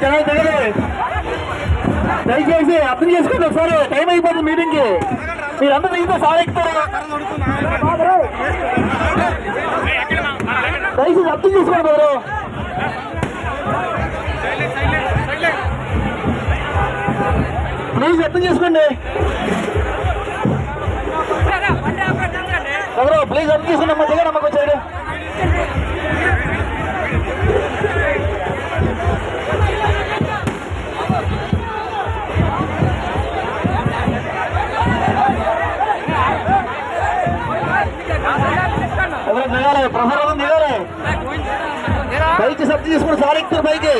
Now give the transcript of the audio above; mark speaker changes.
Speaker 1: జనాలు దగ్గరే దయచేసి అర్థం చేసుకోండి. ఒకసారి టైం అయిపోతుంది మీటింగ్ కి. మీరందరూ ఇంత సాధిస్తారు, దయచేసి అర్థం చేసుకోండి బ్రదరు. ప్లీజ్ అర్థం చేసుకోండి బ్రదరు, ప్లీజ్ అర్థం చేసుకోండి. అమ్మ దగ్గర అమ్మకు వచ్చాడు. దిగాలి, ప్రసారం దిగాలి. పైకి సబ్జీ తీసుకుని సార్ ఎక్కుతారు పైకి.